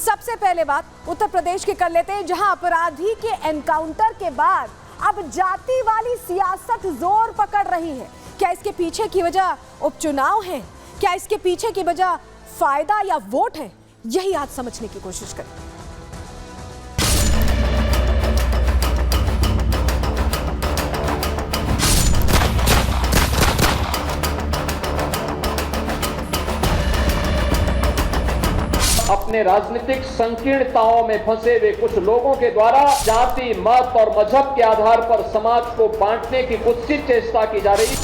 सबसे पहले बात उत्तर प्रदेश की कर लेते हैं, जहां अपराधी के एनकाउंटर के बाद अब जाति वाली सियासत जोर पकड़ रही है। क्या इसके पीछे की वजह उपचुनाव है? क्या इसके पीछे की वजह फायदा या वोट है? यही आज समझने की कोशिश करें। अपने राजनीतिक संकीर्णताओं में फंसे हुए कुछ लोगों के द्वारा जाति, मत और मजहब के आधार पर समाज को बांटने की कुत्सित चेष्टा की जा रही।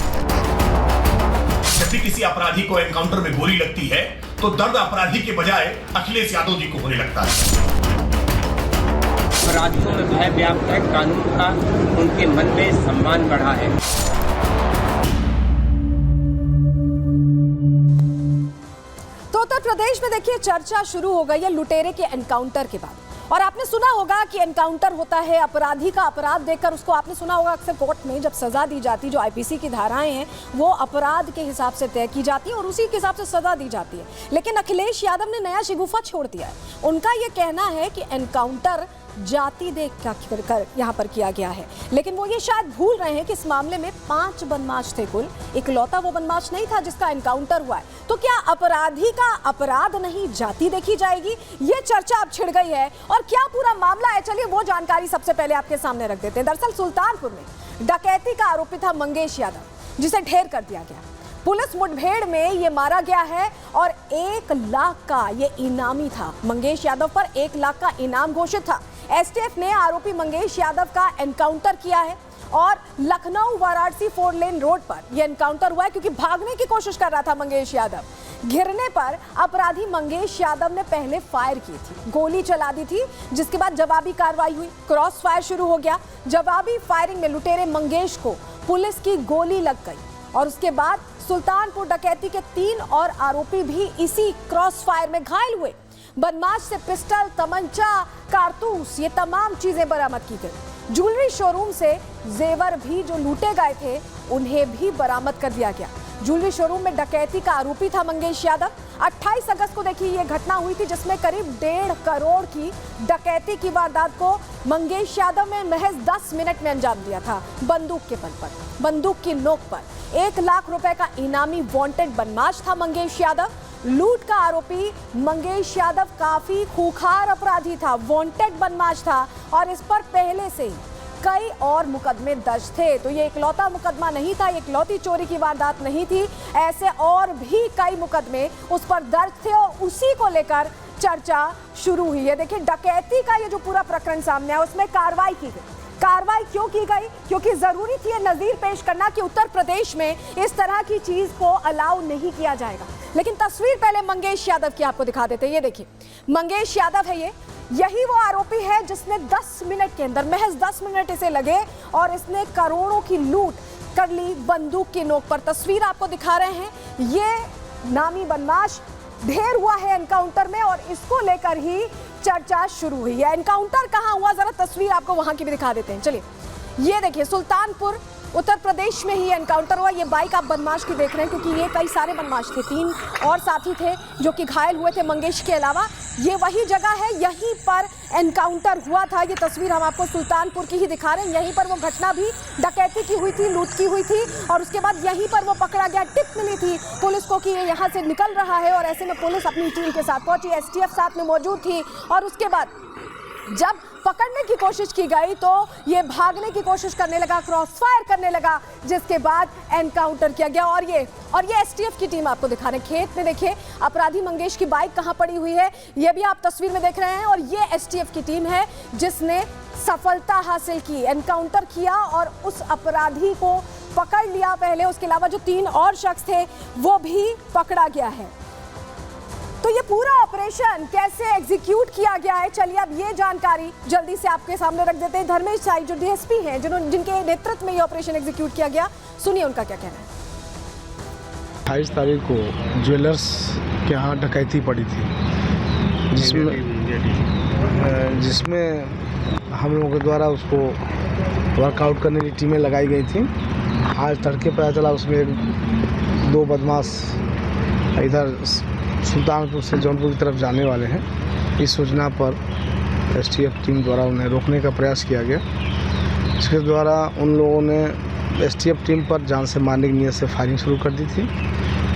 जब भी किसी अपराधी को एनकाउंटर में गोली लगती है तो दर्द अपराधी के बजाय अखिलेश यादव जी को होने लगता है। अपराधियों में भय व्याप्त है, कानून का उनके मन में सम्मान बढ़ा है। उत्तर प्रदेश में देखिए चर्चा शुरू हो गई है लुटेरे के एनकाउंटर के बाद। और आपने सुना होगा कि एनकाउंटर होता है, अपराधी का अपराध देखकर उसको आपने सुना होगा अक्सर कोर्ट में जब सजा दी जाती है, जो आईपीसी की धाराएं हैं वो अपराध के हिसाब से तय की जाती है और उसी के हिसाब से सजा दी जाती है। लेकिन अखिलेश यादव ने नया शिगुफा छोड़ दिया है। उनका ये कहना है कि एनकाउंटर जाति देख कर यहाँ पर किया गया है, लेकिन वो ये शायद भूल रहे हैं कि इस मामले में 5 बदमाश थे कुल, इकलौता वो बदमाश नहीं था जिसका एनकाउंटर हुआ है। तो क्या अपराधी का अपराध नहीं जाति देखी जाएगी? ये चर्चा अब छिड़ गई है। और क्या पूरा मामला है, चलिए वो जानकारी सबसे पहले आपके सामने रख देते हैं। दरअसल सुल्तानपुर में डकैती का आरोपी था मंगेश यादव, जिसे ढेर कर दिया गया। पुलिस मुठभेड़ में ये मारा गया है और 1 लाख का ये इनामी था। मंगेश यादव पर 1 लाख का इनाम घोषित था। एसटीएफ ने आरोपी मंगेश यादव का एनकाउंटर किया है और लखनऊ वाराणसी 4 लेन रोड पर यह एनकाउंटर हुआ है, क्योंकि भागने की कोशिश कर रहा था मंगेश यादव। घिरने पर अपराधी मंगेश यादव ने पहले फायर की थी, गोली चला दी थी, जिसके बाद जवाबी कार्रवाई हुई, क्रॉस फायर शुरू हो गया। जवाबी फायरिंग में लुटेरे मंगेश को पुलिस की गोली लग गई और उसके बाद सुल्तानपुर डकैती के 3 और आरोपी भी इसी क्रॉस फायर में घायल हुए। बदमाश से पिस्टल, तमंचा, कारतूस, ये तमाम चीजें बरामद की गई। ज्वेलरी शोरूम से जेवर भी जो लूटे गए थे उन्हें भी बरामद कर दिया गया। ज्वेलरी शोरूम में डकैती का आरोपी था मंगेश यादव। 28 अगस्त को देखिए ये घटना हुई थी, जिसमें करीब 1.5 करोड़ की डकैती की वारदात को मंगेश यादव ने महज 10 मिनट में अंजाम दिया था। बंदूक के बल पर, बंदूक की नोक पर 1 लाख रुपए का इनामी वांटेड बदमाश था मंगेश यादव। लूट का आरोपी मंगेश यादव काफी खूंखार अपराधी था, वांटेड बदमाश था और इस पर पहले से ही कई और मुकदमे दर्ज थे। तो ये इकलौता मुकदमा नहीं था, ये इकलौती चोरी की वारदात नहीं थी, ऐसे और भी कई मुकदमे उस पर दर्ज थे और उसी को लेकर चर्चा शुरू हुई है। देखिए डकैती का ये जो पूरा प्रकरण सामने आया उसमें कार्रवाई की गई। कार्रवाई क्यों की गई? क्योंकि जरूरी थी नजीर पेश करना कि उत्तर प्रदेश में इस तरह की चीज को अलाउ नहीं किया जाएगा। लेकिन तस्वीर पहले मंगेश यादव की आपको दिखा देते हैं। ये देखिए मंगेश यादव है, यही वो आरोपी है जिसने 10 मिनट के अंदर, महज 10 मिनट इसे लगे और इसने करोड़ों की लूट कर ली बंदूक की नोक पर। तस्वीर आपको दिखा रहे हैं, ये नामी बदमाश ढेर हुआ है एनकाउंटर में और इसको लेकर ही चर्चा शुरू हुई है। एनकाउंटर कहां हुआ, जरा तस्वीर आपको वहां की भी दिखा देते हैं। चलिए ये देखिए सुल्तानपुर उत्तर प्रदेश में ही एनकाउंटर हुआ। ये बाइक आप बदमाश की देख रहे हैं, क्योंकि ये कई सारे बदमाश थे, 3 और साथी थे जो कि घायल हुए थे मंगेश के अलावा। ये वही जगह है, यहीं पर एनकाउंटर हुआ था। ये तस्वीर हम आपको सुल्तानपुर की ही दिखा रहे हैं। यहीं पर वो घटना भी डकैती की हुई थी, लूट की हुई थी और उसके बाद यहीं पर वो पकड़ा गया। टिप मिली थी पुलिस को कि ये यहाँ से निकल रहा है और ऐसे में पुलिस अपनी टीम के साथ पहुंची, एसटीएफ साथ में मौजूद थी और उसके बाद जब पकड़ने की कोशिश की गई तो ये भागने की कोशिश करने लगा, क्रॉस फायर करने लगा, जिसके बाद एनकाउंटर किया गया। और ये एसटीएफ की टीम आपको दिखा रहे हैं। खेत में देखिए अपराधी मंगेश की बाइक कहां पड़ी हुई है, ये भी आप तस्वीर में देख रहे हैं। और ये एसटीएफ की टीम है जिसने सफलता हासिल की, एनकाउंटर किया और उस अपराधी को पकड़ लिया पहले। उसके अलावा जो 3 और शख्स थे वो भी पकड़ा गया है। तो ये पूरा ऑपरेशन कैसे एग्जीक्यूट किया गया है, चलिए अब ये जानकारी जल्दी से आपके सामने रख देते हैं। धर्मेश साई जो डीएसपी हैं, जिनके नेतृत्व में ये ऑपरेशन एग्जीक्यूट किया गया, सुनिए उनका क्या कहना है। 28 तारीख को ज्वेलर्स के यहाँ डकैती पड़ी थी, जिसमें हम लोगों के द्वारा उसको वर्कआउट करने की टीमें लगाई गई थी। आज तड़के पता चला उसमें 2 बदमाश इधर सुल्तानपुर से जौनपुर की तरफ जाने वाले हैं, इस सूचना पर एसटीएफ टीम द्वारा उन्हें रोकने का प्रयास किया गया। इसके द्वारा उन लोगों ने एसटीएफ टीम पर जान से मारने की नीयत से फायरिंग शुरू कर दी थी।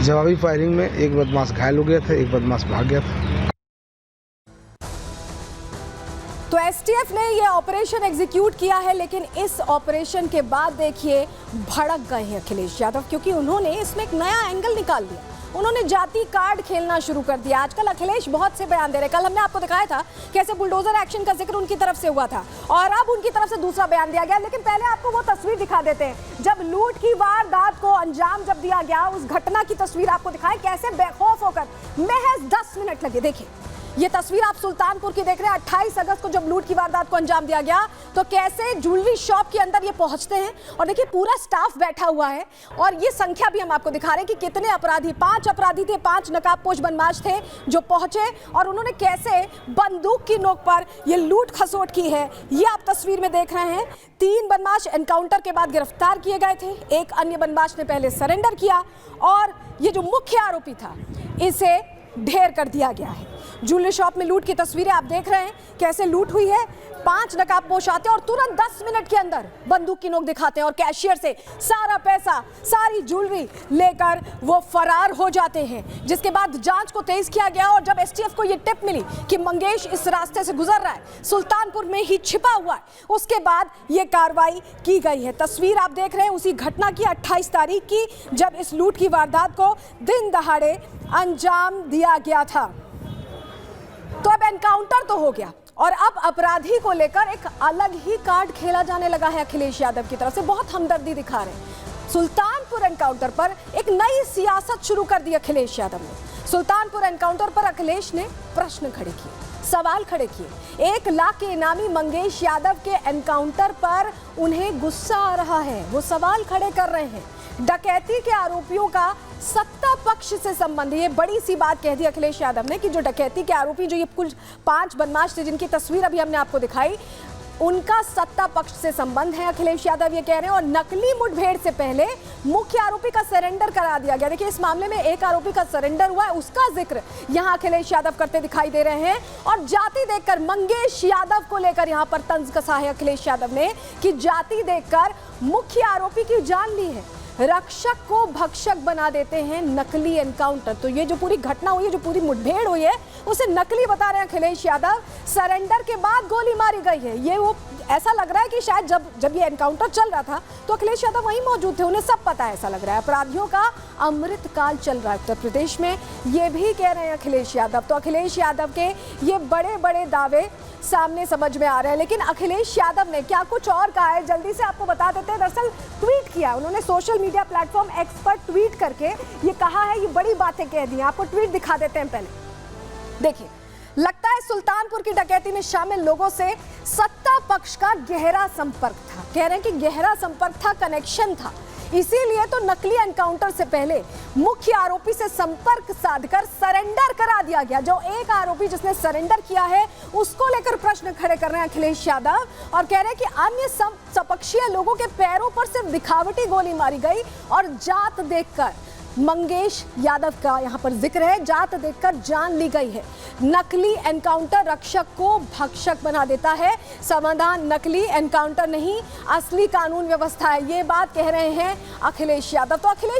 जवाबी फायरिंग में एक बदमाश घायल हो गया था, एक बदमाश भाग गया था। तो एसटीएफ ने ये ऑपरेशन एग्जीक्यूट किया है, लेकिन इस ऑपरेशन के बाद देखिए भड़क गए हैं अखिलेश यादव, क्योंकि उन्होंने इसमें एक नया एंगल निकाल दिया। उन्होंने जाति कार्ड खेलना शुरू कर दिया। आजकल अखिलेश बहुत से बयान दे रहे। कल हमने आपको दिखाया था कैसे बुलडोजर एक्शन का जिक्र उनकी तरफ से हुआ था और अब उनकी तरफ से दूसरा बयान दिया गया। लेकिन पहले आपको वो तस्वीर दिखा देते हैं जब लूट की वारदात को अंजाम जब दिया गया, उस घटना की तस्वीर आपको दिखाएं कैसे बेखौफ होकर महज 10 मिनट लगे। देखिए ये तस्वीर आप सुल्तानपुर की देख रहे हैं। 28 अगस्त को जब लूट की वारदात को अंजाम दिया गया तो कैसे ज्वेलरी शॉप के अंदर ये पहुंचते हैं और देखिए पूरा स्टाफ बैठा हुआ है और ये संख्या भी हम आपको दिखा रहे हैं कि कितने अपराधी, 5 अपराधी थे, 5 नकाबपोश बदमाश थे जो पहुंचे और उन्होंने कैसे बंदूक की नोक पर ये लूट खसोट की है। ये आप तस्वीर में देख रहे हैं। 3 बदमाश एनकाउंटर के बाद गिरफ्तार किए गए थे। एक अन्य बदमाश ने पहले सरेंडर किया और ये जो मुख्य आरोपी था इसे ढेर कर दिया गया है। ज्वेलरी शॉप में लूट की तस्वीरें आप देख रहे हैं कैसे लूट हुई है। 5 नकाबपोश आते हैं और तुरंत 10 मिनट के अंदर बंदूक की नोक दिखाते हैं और कैशियर से सारा पैसा, सारी ज्वेलरी लेकर वो फरार हो जाते हैं। जिसके बाद जांच को तेज किया गया और जब एसटीएफ को ये टिप मिली कि मंगेश इस रास्ते से गुजर रहा है, सुल्तानपुर में ही छिपा हुआ है, उसके बाद ये कार्रवाई की गई है। तस्वीर आप देख रहे हैं उसी घटना की 28 तारीख की, जब इस लूट की वारदात को दिन दहाड़े अंजाम दिया गया था। तो अब एनकाउंटर तो हो गया और अब अपराधी को लेकर एक अलग ही कार्ड खेला जाने लगा है अखिलेश यादव की तरफ से। बहुत हमदर्दी दिखा रहे हैं। सुल्तानपुर एनकाउंटर पर एक नई सियासत शुरू कर दी अखिलेश यादव ने। सुल्तानपुर एनकाउंटर पर अखिलेश ने प्रश्न खड़े किए, सवाल खड़े किए। 1 लाख के इनामी मंगेश यादव के एनकाउंटर पर उन्हें गुस्सा आ रहा है। वो सवाल खड़े कर रहे हैं। डकैती के आरोपियों का सत्ता पक्ष से संबंध, ये बड़ी सी बात कह दी अखिलेश यादव ने कि जो डकैती के आरोपी, जो ये कुल 5 बदमाश थे जिनकी तस्वीर अभी हमने आपको दिखाई, उनका सत्ता पक्ष से संबंध है, अखिलेश यादव ये कह रहे हैं। और नकली मुठभेड़ से पहले मुख्य आरोपी का सरेंडर करा दिया गया। देखिए इस मामले में एक आरोपी का सरेंडर हुआ है, उसका जिक्र यहाँ अखिलेश यादव करते दिखाई दे रहे हैं। और जाति देखकर मंगेश यादव को लेकर यहाँ पर तंज कसा है अखिलेश यादव ने कि जाति देखकर मुख्य आरोपी की जान ली है, रक्षक को भक्षक बना देते हैं। नकली एनकाउंटर, तो ये जो पूरी घटना हुई है, जो पूरी मुठभेड़ हुई है, उसे नकली बता रहे हैं अखिलेश यादव। सरेंडर के बाद गोली मारी गई है। ये वो ऐसा लग रहा है कि शायद जब ये एनकाउंटर चल रहा था तो अखिलेश यादव वहीं मौजूद थे, उन्हें सब पता है। ऐसा लग रहा है अपराधियों का अमृत काल चल रहा है उत्तर प्रदेश में, ये भी कह रहे हैं अखिलेश यादव। तो अखिलेश यादव के ये बड़े बड़े दावे सामने समझ में आ रहे हैं। लेकिन अखिलेश यादव ने क्या कुछ और कहा है, जल्दी से आपको बता देते हैं। दरअसल ट्वीट किया उन्होंने सोशल मीडिया प्लेटफॉर्म एक्स पर ट्वीट करके ये कहा है, ये बड़ी बातें कह दी हैं। आपको ट्वीट दिखा देते हैं पहले, देखिए। लगता है सुल्तानपुर की डकैती में शामिल लोगों से सत्ता पक्ष का गहरा संपर्क था। कह रहे हैं कि गहरा संपर्क था, कनेक्शन था, इसीलिए तो नकली एनकाउंटर से पहले मुख्य आरोपी से संपर्क साधकर सरेंडर करा दिया गया। जो एक आरोपी जिसने सरेंडर किया है उसको लेकर प्रश्न खड़े कर रहे हैं अखिलेश यादव और कह रहे हैं कि अन्य सपक्षीय लोगों के पैरों पर सिर्फ दिखावटी गोली मारी गई और जात देखकर, मंगेश यादव का यहाँ पर जिक्र है, जात देखकर जान ली गई है। नकली एनकाउंटर रक्षक को भक्षक बना देता है। समाधान नकली एनकाउंटर नहीं, असली कानून व्यवस्था है, ये बात कह रहे हैं अखिलेश यादव। तो अखिलेश